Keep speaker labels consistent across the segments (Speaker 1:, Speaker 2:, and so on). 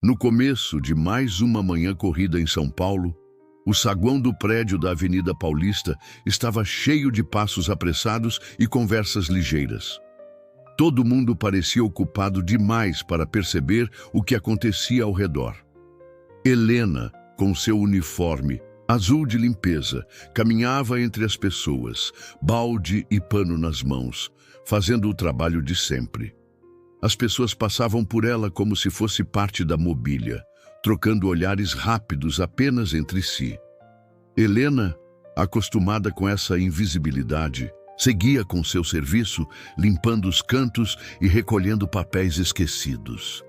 Speaker 1: No começo de mais uma manhã corrida em São Paulo, o saguão do prédio da Avenida Paulista estava cheio de passos apressados e conversas ligeiras. Todo mundo parecia ocupado demais para perceber o que acontecia ao redor. Helena, com seu uniforme azul de limpeza, caminhava entre as pessoas, balde e pano nas mãos, fazendo o trabalho de sempre. As pessoas passavam por ela como se fosse parte da mobília, trocando olhares rápidos apenas entre si. Helena, acostumada com essa invisibilidade, seguia com seu serviço, limpando os cantos e recolhendo papéis esquecidos.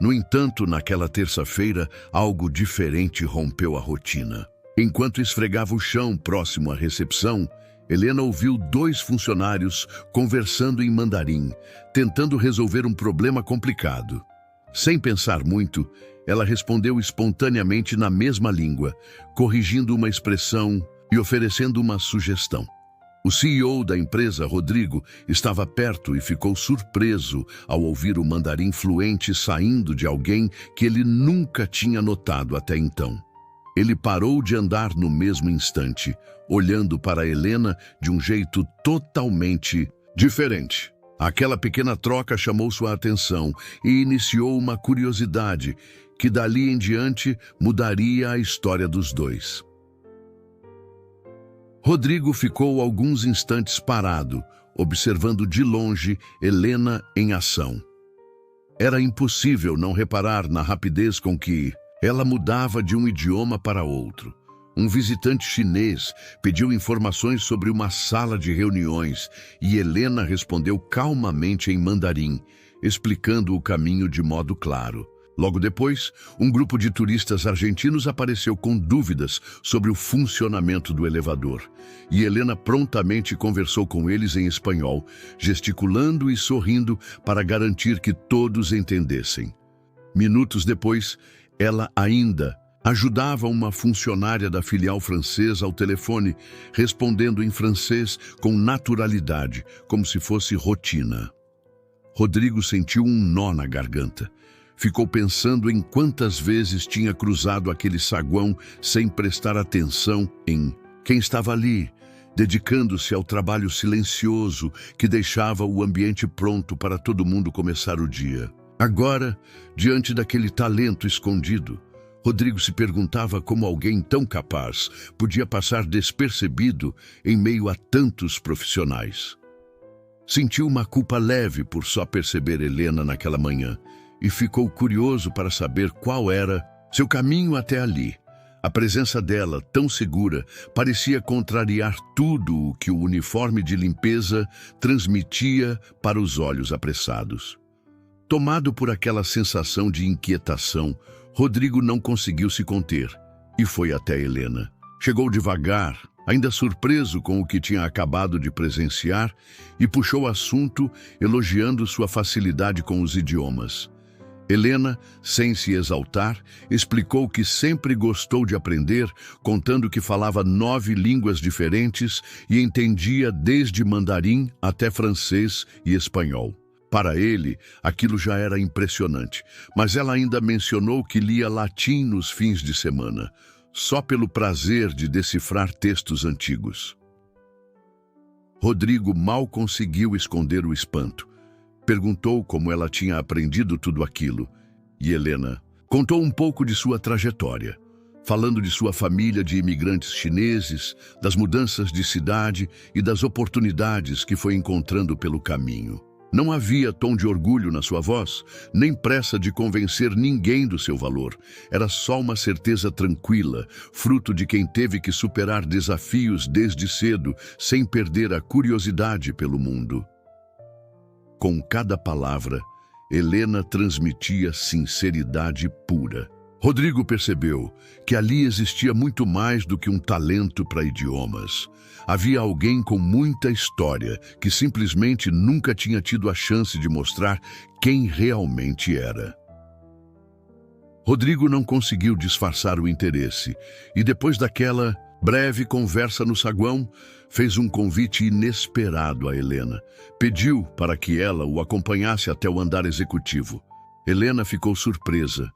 Speaker 1: No entanto, naquela terça-feira, algo diferente rompeu a rotina. Enquanto esfregava o chão próximo à recepção, Helena ouviu 2 funcionários conversando em mandarim, tentando resolver um problema complicado. Sem pensar muito, ela respondeu espontaneamente na mesma língua, corrigindo uma expressão e oferecendo uma sugestão. O CEO da empresa, Rodrigo, estava perto e ficou surpreso ao ouvir o mandarim fluente saindo de alguém que ele nunca tinha notado até então. Ele parou de andar no mesmo instante, olhando para Helena de um jeito totalmente diferente. Aquela pequena troca chamou sua atenção e iniciou uma curiosidade que dali em diante mudaria a história dos dois. Rodrigo ficou alguns instantes parado, observando de longe Helena em ação. Era impossível não reparar na rapidez com que ela mudava de um idioma para outro. Um visitante chinês pediu informações sobre uma sala de reuniões e Helena respondeu calmamente em mandarim, explicando o caminho de modo claro. Logo depois, um grupo de turistas argentinos apareceu com dúvidas sobre o funcionamento do elevador, e Helena prontamente conversou com eles em espanhol, gesticulando e sorrindo para garantir que todos entendessem. Minutos depois, ela ainda ajudava uma funcionária da filial francesa ao telefone, respondendo em francês com naturalidade, como se fosse rotina. Rodrigo sentiu um nó na garganta. Ficou pensando em quantas vezes tinha cruzado aquele saguão sem prestar atenção em quem estava ali, dedicando-se ao trabalho silencioso que deixava o ambiente pronto para todo mundo começar o dia. Agora, diante daquele talento escondido, Rodrigo se perguntava como alguém tão capaz podia passar despercebido em meio a tantos profissionais. Sentiu uma culpa leve por só perceber Helena naquela manhã e ficou curioso para saber qual era seu caminho até ali. A presença dela, tão segura, parecia contrariar tudo o que o uniforme de limpeza transmitia para os olhos apressados. Tomado por aquela sensação de inquietação, Rodrigo não conseguiu se conter e foi até Helena. Chegou devagar, ainda surpreso com o que tinha acabado de presenciar, e puxou o assunto, elogiando sua facilidade com os idiomas. Helena, sem se exaltar, explicou que sempre gostou de aprender, contando que falava 9 línguas diferentes e entendia desde mandarim até francês e espanhol. Para ele, aquilo já era impressionante, mas ela ainda mencionou que lia latim nos fins de semana, só pelo prazer de decifrar textos antigos. Rodrigo mal conseguiu esconder o espanto. Perguntou como ela tinha aprendido tudo aquilo, e Helena contou um pouco de sua trajetória, falando de sua família de imigrantes chineses, das mudanças de cidade e das oportunidades que foi encontrando pelo caminho. Não havia tom de orgulho na sua voz, nem pressa de convencer ninguém do seu valor. Era só uma certeza tranquila, fruto de quem teve que superar desafios desde cedo, sem perder a curiosidade pelo mundo. Com cada palavra, Helena transmitia sinceridade pura. Rodrigo percebeu que ali existia muito mais do que um talento para idiomas. Havia alguém com muita história que simplesmente nunca tinha tido a chance de mostrar quem realmente era. Rodrigo não conseguiu disfarçar o interesse e, depois daquela breve conversa no saguão, fez um convite inesperado a Helena. Pediu para que ela o acompanhasse até o andar executivo. Helena ficou surpresa,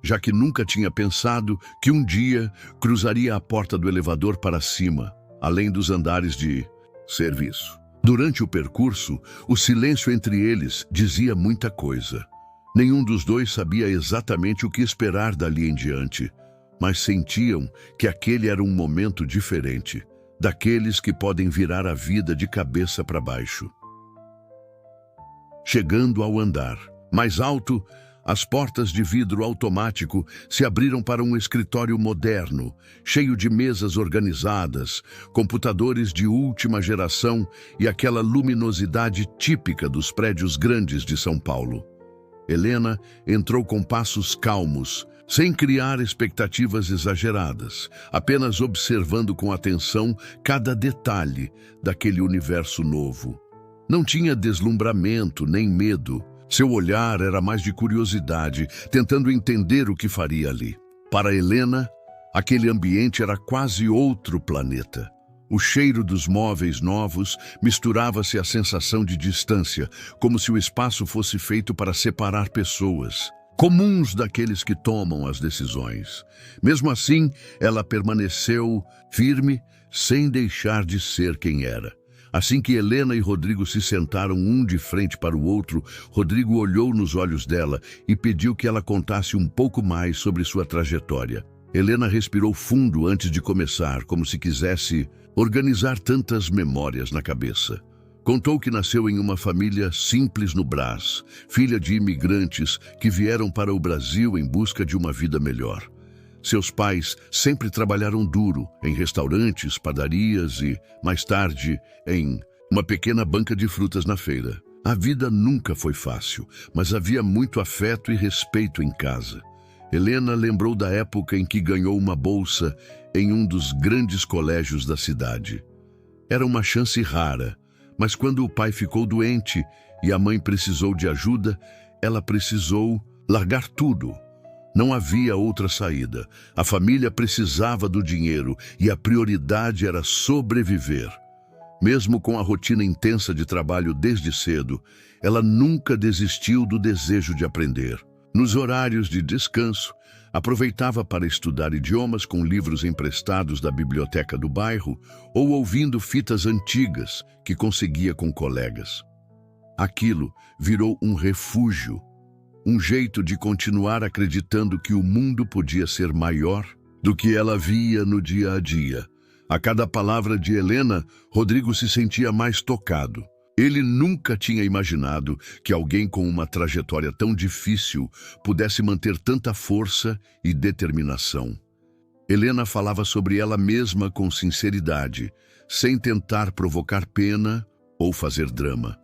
Speaker 1: já que nunca tinha pensado que um dia cruzaria a porta do elevador para cima, além dos andares de serviço. Durante o percurso, o silêncio entre eles dizia muita coisa. Nenhum dos dois sabia exatamente o que esperar dali em diante, mas sentiam que aquele era um momento diferente, daqueles que podem virar a vida de cabeça para baixo. Chegando ao andar mais alto, as portas de vidro automático se abriram para um escritório moderno, cheio de mesas organizadas, computadores de última geração e aquela luminosidade típica dos prédios grandes de São Paulo. Helena entrou com passos calmos, sem criar expectativas exageradas, apenas observando com atenção cada detalhe daquele universo novo. Não tinha deslumbramento nem medo. Seu olhar era mais de curiosidade, tentando entender o que faria ali. Para Helena, aquele ambiente era quase outro planeta. O cheiro dos móveis novos misturava-se à sensação de distância, como se o espaço fosse feito para separar pessoas, comuns daqueles que tomam as decisões. Mesmo assim, ela permaneceu firme, sem deixar de ser quem era. Assim que Helena e Rodrigo se sentaram um de frente para o outro, Rodrigo olhou nos olhos dela e pediu que ela contasse um pouco mais sobre sua trajetória. Helena respirou fundo antes de começar, como se quisesse organizar tantas memórias na cabeça. Contou que nasceu em uma família simples no Brás, filha de imigrantes que vieram para o Brasil em busca de uma vida melhor. Seus pais sempre trabalharam duro em restaurantes, padarias e, mais tarde, em uma pequena banca de frutas na feira. A vida nunca foi fácil, mas havia muito afeto e respeito em casa. Helena lembrou da época em que ganhou uma bolsa em um dos grandes colégios da cidade. Era uma chance rara, mas quando o pai ficou doente e a mãe precisou de ajuda, ela precisou largar tudo. Não havia outra saída. A família precisava do dinheiro e a prioridade era sobreviver. Mesmo com a rotina intensa de trabalho desde cedo, ela nunca desistiu do desejo de aprender. Nos horários de descanso, aproveitava para estudar idiomas com livros emprestados da biblioteca do bairro ou ouvindo fitas antigas que conseguia com colegas. Aquilo virou um refúgio. Um jeito de continuar acreditando que o mundo podia ser maior do que ela via no dia a dia. A cada palavra de Helena, Rodrigo se sentia mais tocado. Ele nunca tinha imaginado que alguém com uma trajetória tão difícil pudesse manter tanta força e determinação. Helena falava sobre ela mesma com sinceridade, sem tentar provocar pena ou fazer drama.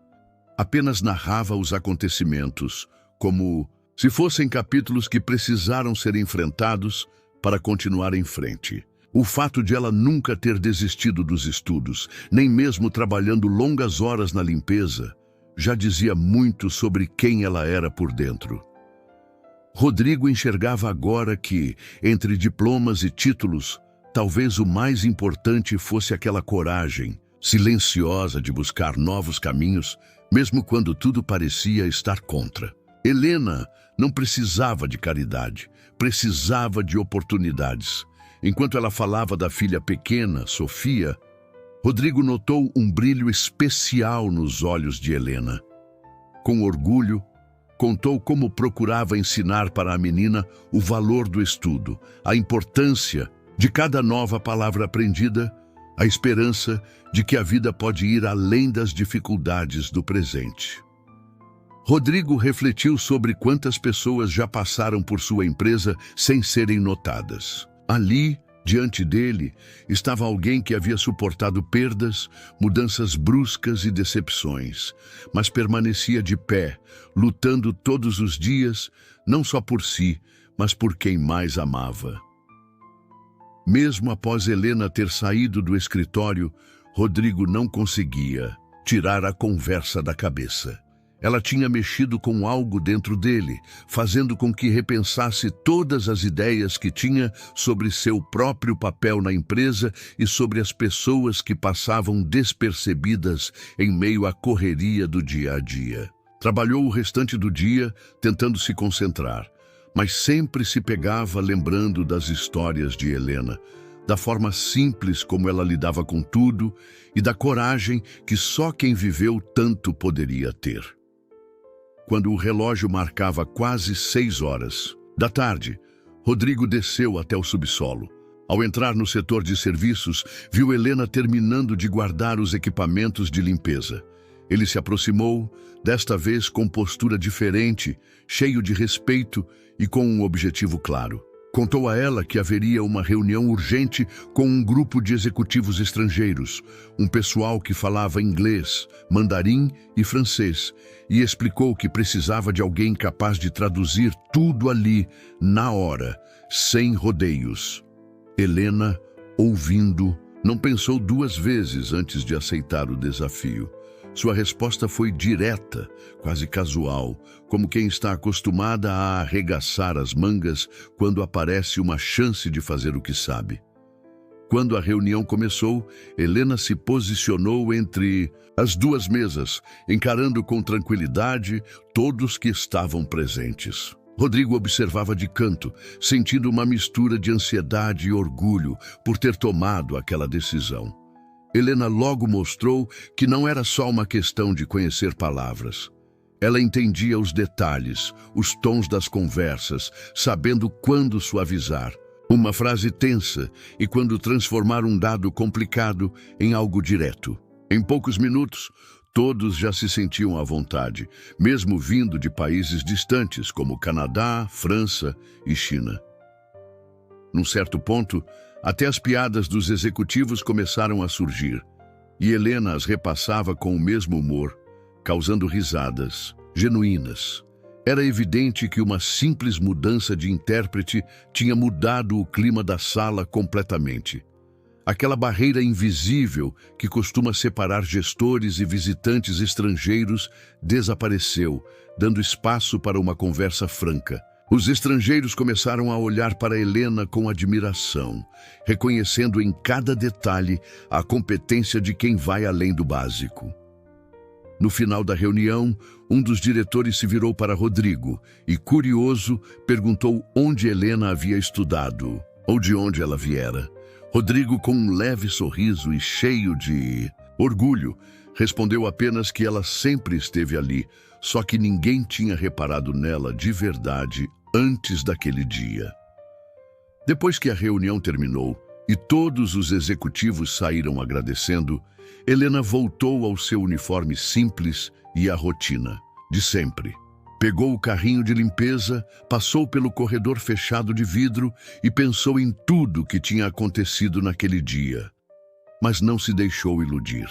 Speaker 1: Apenas narrava os acontecimentos, como se fossem capítulos que precisaram ser enfrentados para continuar em frente. O fato de ela nunca ter desistido dos estudos, nem mesmo trabalhando longas horas na limpeza, já dizia muito sobre quem ela era por dentro. Rodrigo enxergava agora que, entre diplomas e títulos, talvez o mais importante fosse aquela coragem silenciosa de buscar novos caminhos, mesmo quando tudo parecia estar contra. Helena não precisava de caridade, precisava de oportunidades. Enquanto ela falava da filha pequena, Sofia, Rodrigo notou um brilho especial nos olhos de Helena. Com orgulho, contou como procurava ensinar para a menina o valor do estudo, a importância de cada nova palavra aprendida, a esperança de que a vida pode ir além das dificuldades do presente. Rodrigo refletiu sobre quantas pessoas já passaram por sua empresa sem serem notadas. Ali, diante dele, estava alguém que havia suportado perdas, mudanças bruscas e decepções, mas permanecia de pé, lutando todos os dias, não só por si, mas por quem mais amava. Mesmo após Helena ter saído do escritório, Rodrigo não conseguia tirar a conversa da cabeça. Ela tinha mexido com algo dentro dele, fazendo com que repensasse todas as ideias que tinha sobre seu próprio papel na empresa e sobre as pessoas que passavam despercebidas em meio à correria do dia a dia. Trabalhou o restante do dia tentando se concentrar, mas sempre se pegava lembrando das histórias de Helena, da forma simples como ela lidava com tudo e da coragem que só quem viveu tanto poderia ter. Quando o relógio marcava quase 6 horas da tarde, Rodrigo desceu até o subsolo. Ao entrar no setor de serviços, viu Helena terminando de guardar os equipamentos de limpeza. Ele se aproximou, desta vez com postura diferente, cheio de respeito e com um objetivo claro. Contou a ela que haveria uma reunião urgente com um grupo de executivos estrangeiros, um pessoal que falava inglês, mandarim e francês, e explicou que precisava de alguém capaz de traduzir tudo ali, na hora, sem rodeios. Helena, ouvindo, não pensou 2 vezes antes de aceitar o desafio. Sua resposta foi direta, quase casual, como quem está acostumada a arregaçar as mangas quando aparece uma chance de fazer o que sabe. Quando a reunião começou, Helena se posicionou entre as 2 mesas, encarando com tranquilidade todos que estavam presentes. Rodrigo observava de canto, sentindo uma mistura de ansiedade e orgulho por ter tomado aquela decisão. Helena logo mostrou que não era só uma questão de conhecer palavras. Ela entendia os detalhes, os tons das conversas, sabendo quando suavizar uma frase tensa e quando transformar um dado complicado em algo direto. Em poucos minutos, todos já se sentiam à vontade, mesmo vindo de países distantes como Canadá, França e China. Num certo ponto, até as piadas dos executivos começaram a surgir, e Helena as repassava com o mesmo humor, causando risadas genuínas. Era evidente que uma simples mudança de intérprete tinha mudado o clima da sala completamente. Aquela barreira invisível que costuma separar gestores e visitantes estrangeiros desapareceu, dando espaço para uma conversa franca. Os estrangeiros começaram a olhar para Helena com admiração, reconhecendo em cada detalhe a competência de quem vai além do básico. No final da reunião, um dos diretores se virou para Rodrigo e, curioso, perguntou onde Helena havia estudado ou de onde ela viera. Rodrigo, com um leve sorriso e cheio de orgulho, respondeu apenas que ela sempre esteve ali, só que ninguém tinha reparado nela de verdade antes daquele dia. Depois que a reunião terminou e todos os executivos saíram agradecendo, Helena voltou ao seu uniforme simples e à rotina de sempre. Pegou o carrinho de limpeza, passou pelo corredor fechado de vidro e pensou em tudo que tinha acontecido naquele dia. Mas não se deixou iludir.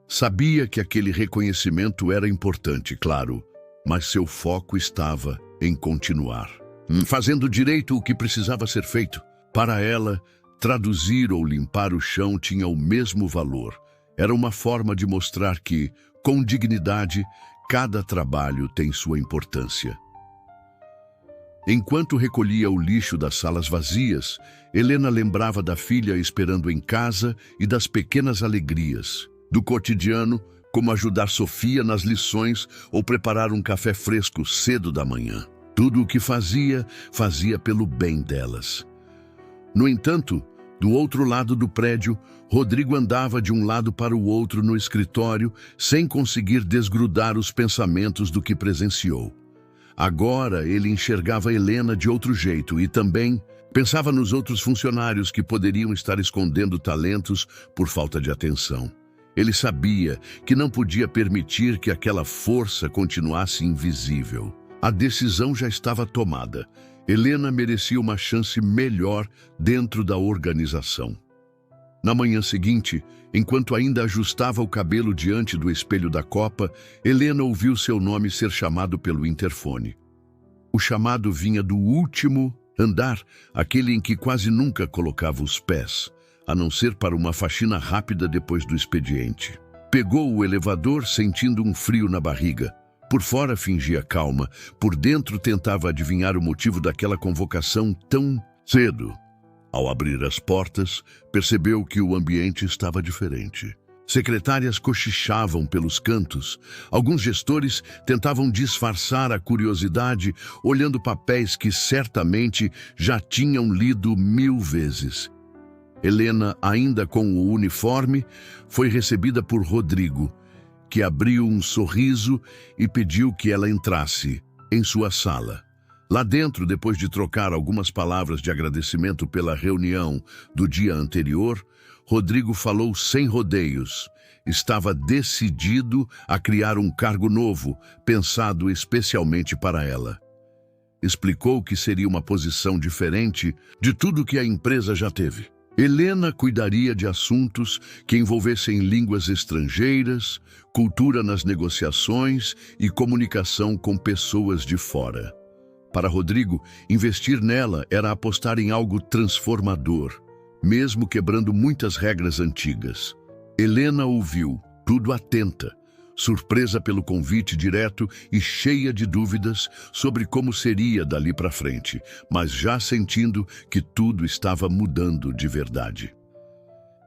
Speaker 1: Sabia que aquele reconhecimento era importante, claro, mas seu foco estava em continuar, fazendo direito o que precisava ser feito. Para ela, traduzir ou limpar o chão tinha o mesmo valor. Era uma forma de mostrar que, com dignidade, cada trabalho tem sua importância. Enquanto recolhia o lixo das salas vazias, Helena lembrava da filha esperando em casa e das pequenas alegrias do cotidiano, como ajudar Sofia nas lições ou preparar um café fresco cedo da manhã. Tudo o que fazia, fazia pelo bem delas. No entanto, do outro lado do prédio, Rodrigo andava de um lado para o outro no escritório, sem conseguir desgrudar os pensamentos do que presenciou. Agora ele enxergava Helena de outro jeito e também pensava nos outros funcionários que poderiam estar escondendo talentos por falta de atenção. Ele sabia que não podia permitir que aquela força continuasse invisível. A decisão já estava tomada. Helena merecia uma chance melhor dentro da organização. Na manhã seguinte, enquanto ainda ajustava o cabelo diante do espelho da copa, Helena ouviu seu nome ser chamado pelo interfone. O chamado vinha do último andar, aquele em que quase nunca colocava os pés, a não ser para uma faxina rápida depois do expediente. Pegou o elevador sentindo um frio na barriga. Por fora fingia calma, por dentro tentava adivinhar o motivo daquela convocação tão cedo. Ao abrir as portas, percebeu que o ambiente estava diferente. Secretárias cochichavam pelos cantos. Alguns gestores tentavam disfarçar a curiosidade, olhando papéis que certamente já tinham lido 1000 vezes. Helena, ainda com o uniforme, foi recebida por Rodrigo, que abriu um sorriso e pediu que ela entrasse em sua sala. Lá dentro, depois de trocar algumas palavras de agradecimento pela reunião do dia anterior, Rodrigo falou sem rodeios. Estava decidido a criar um cargo novo, pensado especialmente para ela. Explicou que seria uma posição diferente de tudo que a empresa já teve. Helena cuidaria de assuntos que envolvessem línguas estrangeiras, cultura nas negociações e comunicação com pessoas de fora. Para Rodrigo, investir nela era apostar em algo transformador, mesmo quebrando muitas regras antigas. Helena ouviu, tudo atenta, surpresa pelo convite direto e cheia de dúvidas sobre como seria dali para frente, mas já sentindo que tudo estava mudando de verdade.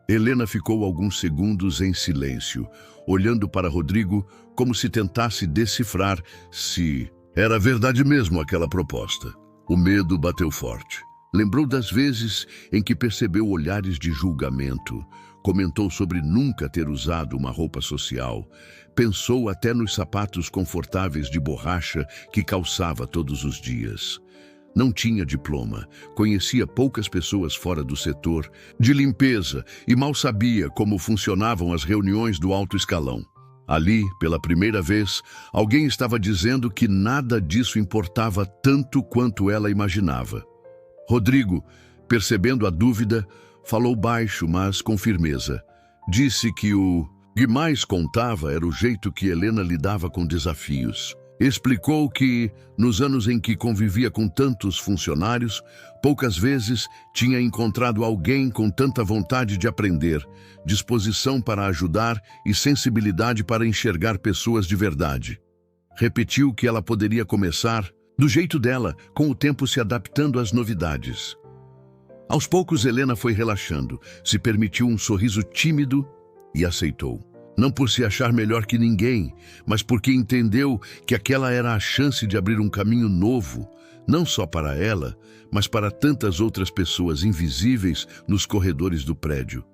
Speaker 1: Helena ficou alguns segundos em silêncio, olhando para Rodrigo como se tentasse decifrar se era verdade mesmo aquela proposta. O medo bateu forte. Lembrou das vezes em que percebeu olhares de julgamento, comentou sobre nunca ter usado uma roupa social, pensou até nos sapatos confortáveis de borracha que calçava todos os dias. Não tinha diploma, conhecia poucas pessoas fora do setor de limpeza e mal sabia como funcionavam as reuniões do alto escalão. Ali, pela primeira vez, alguém estava dizendo que nada disso importava tanto quanto ela imaginava. Rodrigo, percebendo a dúvida, falou baixo, mas com firmeza. Disse que o que mais contava era o jeito que Helena lidava com desafios. Explicou que, nos anos em que convivia com tantos funcionários, poucas vezes tinha encontrado alguém com tanta vontade de aprender, disposição para ajudar e sensibilidade para enxergar pessoas de verdade. Repetiu que ela poderia começar do jeito dela, com o tempo se adaptando às novidades. Aos poucos, Helena foi relaxando, se permitiu um sorriso tímido e aceitou. Não por se achar melhor que ninguém, mas porque entendeu que aquela era a chance de abrir um caminho novo, não só para ela, mas para tantas outras pessoas invisíveis nos corredores do prédio.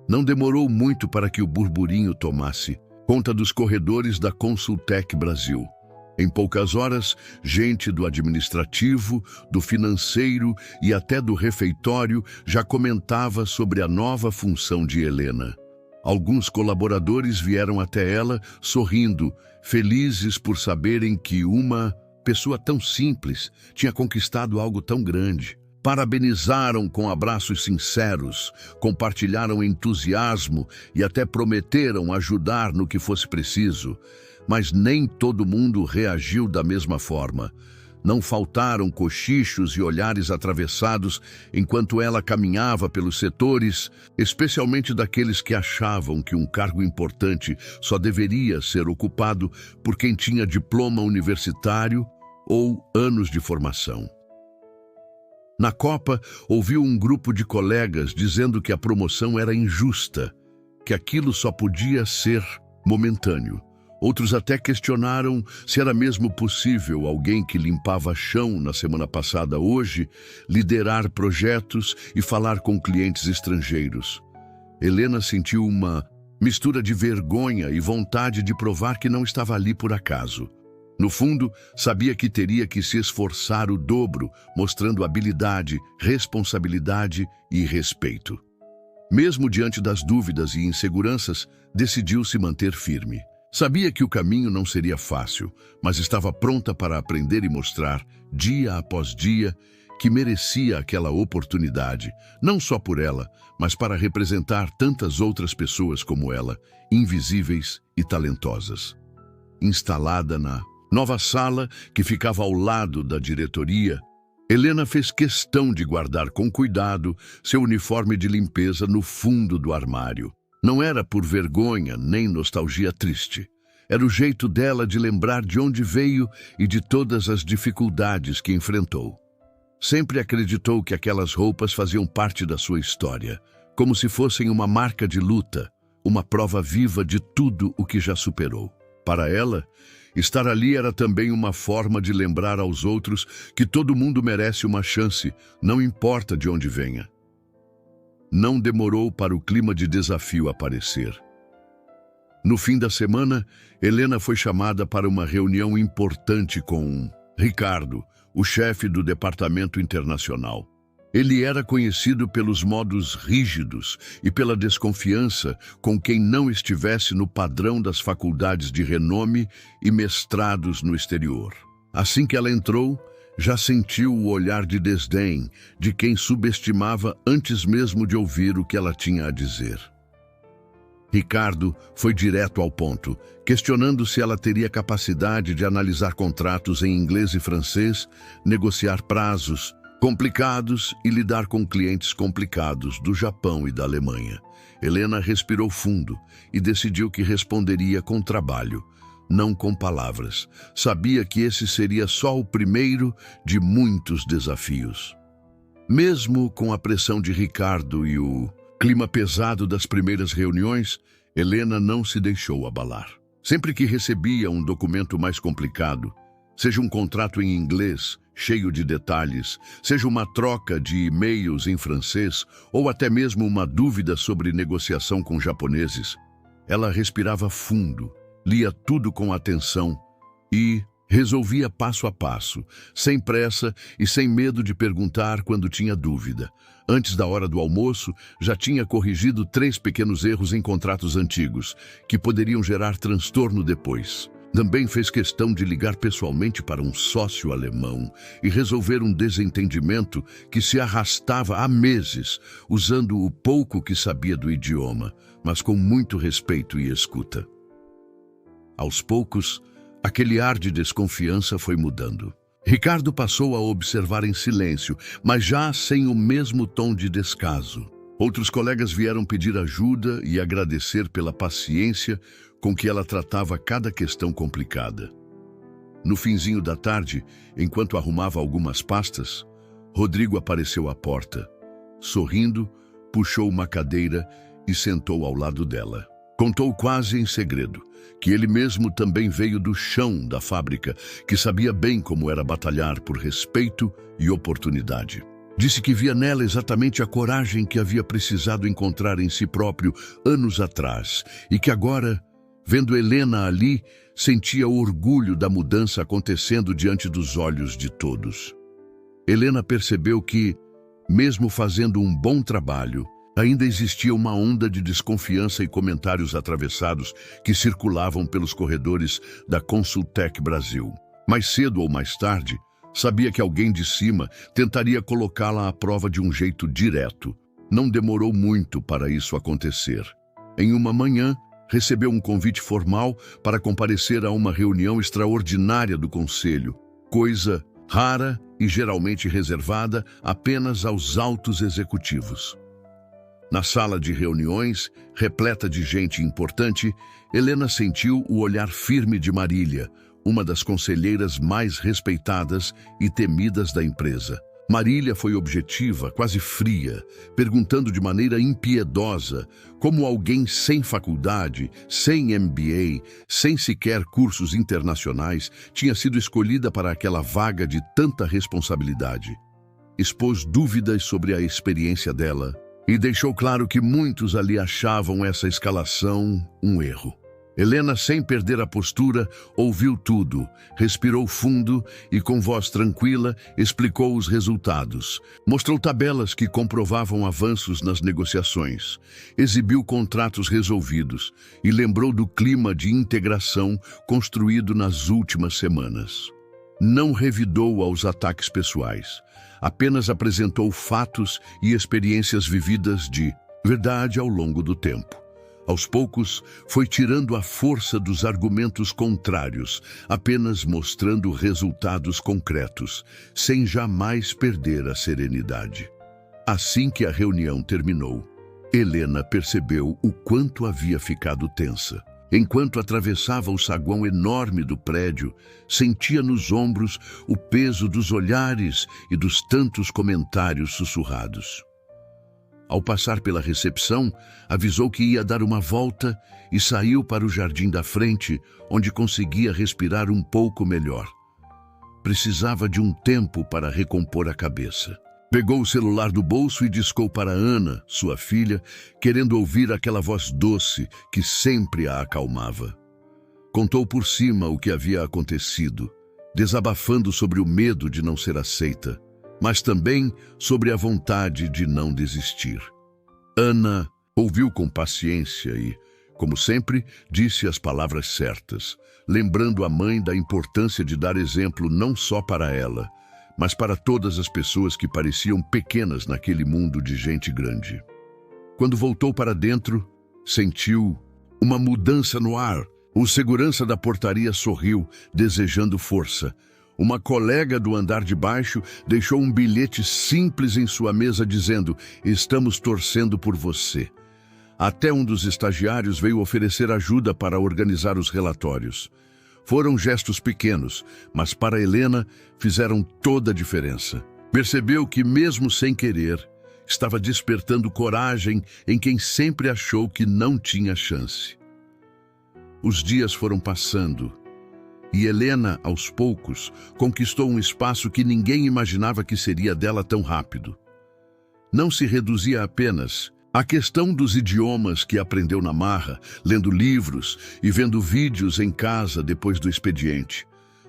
Speaker 1: Não demorou muito para que o burburinho tomasse conta dos corredores da Consultec Brasil. Em poucas horas, gente do administrativo, do financeiro e até do refeitório já comentava sobre a nova função de Helena. Alguns colaboradores vieram até ela sorrindo, felizes por saberem que uma pessoa tão simples tinha conquistado algo tão grande. Parabenizaram com abraços sinceros, compartilharam entusiasmo e até prometeram ajudar no que fosse preciso. Mas nem todo mundo reagiu da mesma forma. Não faltaram cochichos e olhares atravessados enquanto ela caminhava pelos setores, especialmente daqueles que achavam que um cargo importante só deveria ser ocupado por quem tinha diploma universitário ou anos de formação. Na Copa, ouviu um grupo de colegas dizendo que a promoção era injusta, que aquilo só podia ser momentâneo. Outros até questionaram se era mesmo possível alguém que limpava chão na semana passada hoje liderar projetos e falar com clientes estrangeiros. Helena sentiu uma mistura de vergonha e vontade de provar que não estava ali por acaso. No fundo, sabia que teria que se esforçar o dobro, mostrando habilidade, responsabilidade e respeito. Mesmo diante das dúvidas e inseguranças, decidiu se manter firme. Sabia que o caminho não seria fácil, mas estava pronta para aprender e mostrar, dia após dia, que merecia aquela oportunidade, não só por ela, mas para representar tantas outras pessoas como ela, invisíveis e talentosas. Instalada na nova sala que ficava ao lado da diretoria, Helena fez questão de guardar com cuidado seu uniforme de limpeza no fundo do armário. Não era por vergonha nem nostalgia triste. Era o jeito dela de lembrar de onde veio e de todas as dificuldades que enfrentou. Sempre acreditou que aquelas roupas faziam parte da sua história, como se fossem uma marca de luta, uma prova viva de tudo o que já superou. Para ela, estar ali era também uma forma de lembrar aos outros que todo mundo merece uma chance, não importa de onde venha. Não demorou para o clima de desafio aparecer. No fim da semana, Helena foi chamada para uma reunião importante com Ricardo, o chefe do departamento internacional. Ele era conhecido pelos modos rígidos e pela desconfiança com quem não estivesse no padrão das faculdades de renome e mestrados no exterior. Assim que ela entrou, já sentiu o olhar de desdém de quem subestimava antes mesmo de ouvir o que ela tinha a dizer. Ricardo foi direto ao ponto, questionando se ela teria capacidade de analisar contratos em inglês e francês, negociar prazos complicados e lidar com clientes complicados do Japão e da Alemanha. Helena respirou fundo e decidiu que responderia com trabalho, não com palavras. Sabia que esse seria só o primeiro de muitos desafios. Mesmo com a pressão de Ricardo e o clima pesado das primeiras reuniões, Helena não se deixou abalar. Sempre que recebia um documento mais complicado, seja um contrato em inglês, cheio de detalhes, seja uma troca de e-mails em francês ou até mesmo uma dúvida sobre negociação com japoneses, ela respirava fundo, lia tudo com atenção e resolvia passo a passo, sem pressa e sem medo de perguntar quando tinha dúvida. Antes da hora do almoço, já tinha corrigido 3 pequenos erros em contratos antigos, que poderiam gerar transtorno depois. Também fez questão de ligar pessoalmente para um sócio alemão e resolver um desentendimento que se arrastava há meses, usando o pouco que sabia do idioma, mas com muito respeito e escuta. Aos poucos, aquele ar de desconfiança foi mudando. Ricardo passou a observar em silêncio, mas já sem o mesmo tom de descaso. Outros colegas vieram pedir ajuda e agradecer pela paciência com que ela tratava cada questão complicada. No finzinho da tarde, enquanto arrumava algumas pastas, Rodrigo apareceu à porta. Sorrindo, puxou uma cadeira e sentou ao lado dela. Contou quase em segredo que ele mesmo também veio do chão da fábrica, que sabia bem como era batalhar por respeito e oportunidade. Disse que via nela exatamente a coragem que havia precisado encontrar em si próprio anos atrás e que agora, vendo Helena ali, sentia o orgulho da mudança acontecendo diante dos olhos de todos. Helena percebeu que, mesmo fazendo um bom trabalho, ainda existia uma onda de desconfiança e comentários atravessados que circulavam pelos corredores da Consultec Brasil. Mais cedo ou mais tarde, sabia que alguém de cima tentaria colocá-la à prova de um jeito direto. Não demorou muito para isso acontecer. Em uma manhã, recebeu um convite formal para comparecer a uma reunião extraordinária do Conselho, coisa rara e geralmente reservada apenas aos altos executivos. Na sala de reuniões, repleta de gente importante, Helena sentiu o olhar firme de Marília, uma das conselheiras mais respeitadas e temidas da empresa. Marília foi objetiva, quase fria, perguntando de maneira impiedosa como alguém sem faculdade, sem MBA, sem sequer cursos internacionais, tinha sido escolhida para aquela vaga de tanta responsabilidade. Expôs dúvidas sobre a experiência dela e deixou claro que muitos ali achavam essa escalação um erro. Helena, sem perder a postura, ouviu tudo, respirou fundo e, com voz tranquila, explicou os resultados. Mostrou tabelas que comprovavam avanços nas negociações, exibiu contratos resolvidos e lembrou do clima de integração construído nas últimas semanas. Não revidou aos ataques pessoais, apenas apresentou fatos e experiências vividas de verdade ao longo do tempo. Aos poucos, foi tirando a força dos argumentos contrários, apenas mostrando resultados concretos, sem jamais perder a serenidade. Assim que a reunião terminou, Helena percebeu o quanto havia ficado tensa. Enquanto atravessava o saguão enorme do prédio, sentia nos ombros o peso dos olhares e dos tantos comentários sussurrados. Ao passar pela recepção, avisou que ia dar uma volta e saiu para o jardim da frente, onde conseguia respirar um pouco melhor. Precisava de um tempo para recompor a cabeça. Pegou o celular do bolso e discou para Ana, sua filha, querendo ouvir aquela voz doce que sempre a acalmava. Contou por cima o que havia acontecido, desabafando sobre o medo de não ser aceita, mas também sobre a vontade de não desistir. Ana ouviu com paciência e, como sempre, disse as palavras certas, lembrando a mãe da importância de dar exemplo não só para ela, mas para todas as pessoas que pareciam pequenas naquele mundo de gente grande. Quando voltou para dentro, sentiu uma mudança no ar. O segurança da portaria sorriu, desejando força. Uma colega do andar de baixo deixou um bilhete simples em sua mesa dizendo: "Estamos torcendo por você." Até um dos estagiários veio oferecer ajuda para organizar os relatórios. Foram gestos pequenos, mas para Helena fizeram toda a diferença. Percebeu que, mesmo sem querer, estava despertando coragem em quem sempre achou que não tinha chance. Os dias foram passando e Helena, aos poucos, conquistou um espaço que ninguém imaginava que seria dela tão rápido. Não se reduzia apenas à questão dos idiomas que aprendeu na marra, lendo livros e vendo vídeos em casa depois do expediente,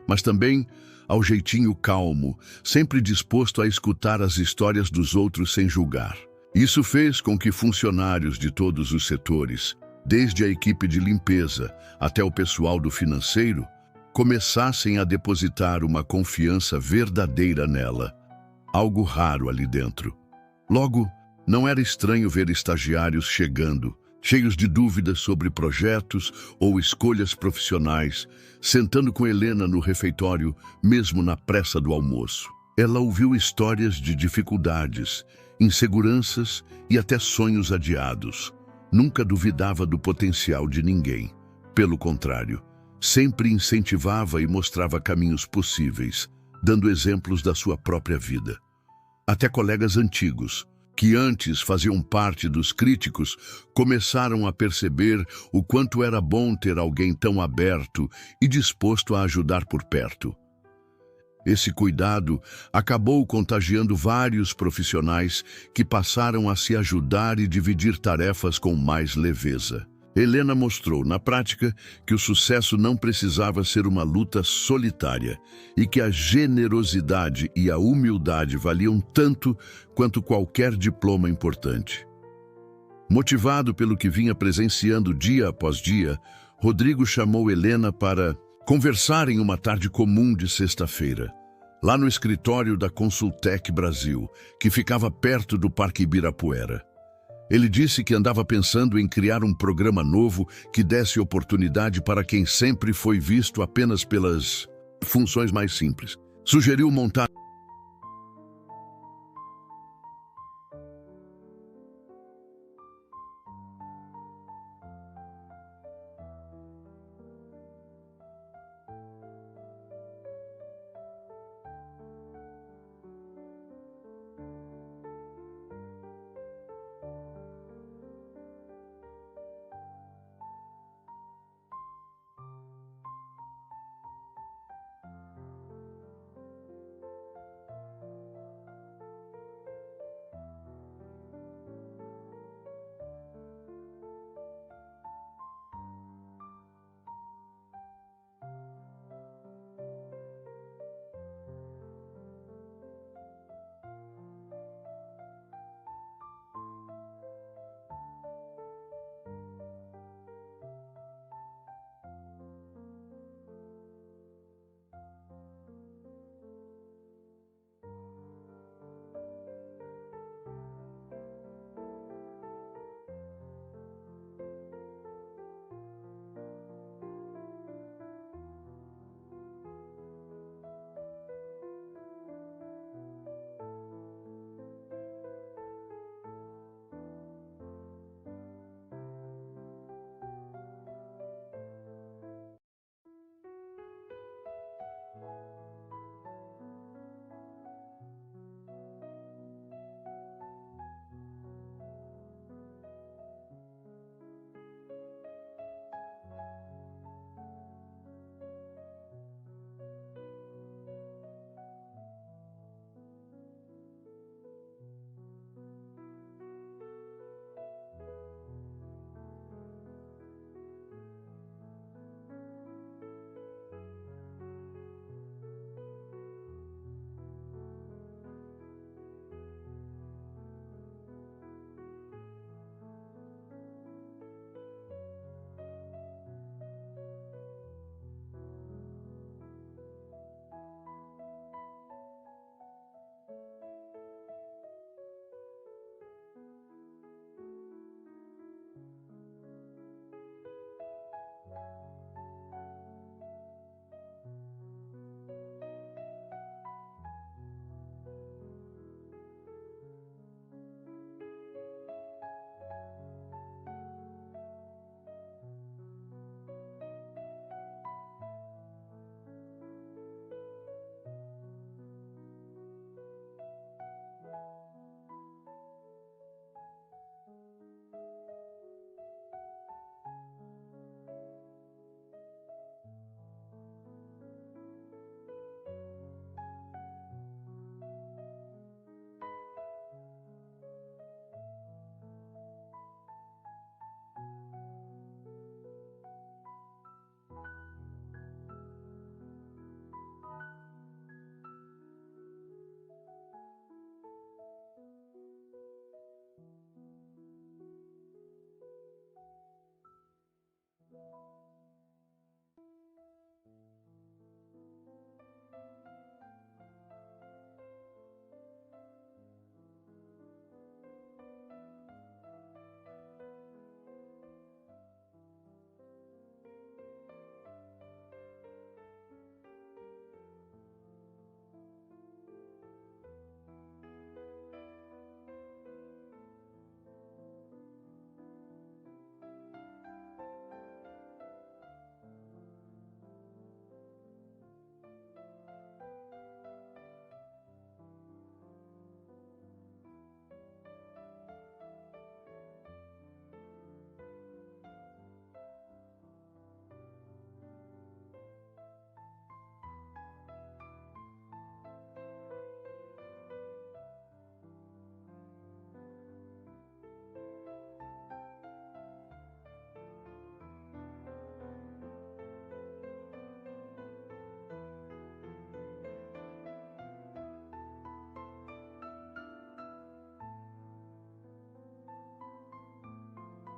Speaker 1: mas também ao jeitinho calmo, sempre disposto a escutar as histórias dos outros sem julgar. Isso fez com que funcionários de todos os setores, desde a equipe de limpeza até o pessoal do financeiro, começassem a depositar uma confiança verdadeira nela, algo raro ali dentro. Logo, não era estranho ver estagiários chegando, cheios de dúvidas sobre projetos ou escolhas profissionais, sentando com Helena no refeitório, mesmo na pressa do almoço. Ela ouviu histórias de dificuldades, inseguranças e até sonhos adiados. Nunca duvidava do potencial de ninguém. Pelo contrário, sempre incentivava e mostrava caminhos possíveis, dando exemplos da sua própria vida. Até colegas antigos, que antes faziam parte dos críticos, começaram a perceber o quanto era bom ter alguém tão aberto e disposto a ajudar por perto. Esse cuidado acabou contagiando vários profissionais que passaram a se ajudar e dividir tarefas com mais leveza. Helena mostrou, na prática, que o sucesso não precisava ser uma luta solitária e que a generosidade e a humildade valiam tanto quanto qualquer diploma importante. Motivado pelo que vinha presenciando dia após dia, Rodrigo chamou Helena para conversar em uma tarde comum de sexta-feira, lá no escritório da Consultec Brasil, que ficava perto do Parque Ibirapuera. Ele disse que andava pensando em criar um programa novo que desse oportunidade para quem sempre foi visto apenas pelas funções mais simples. Sugeriu montar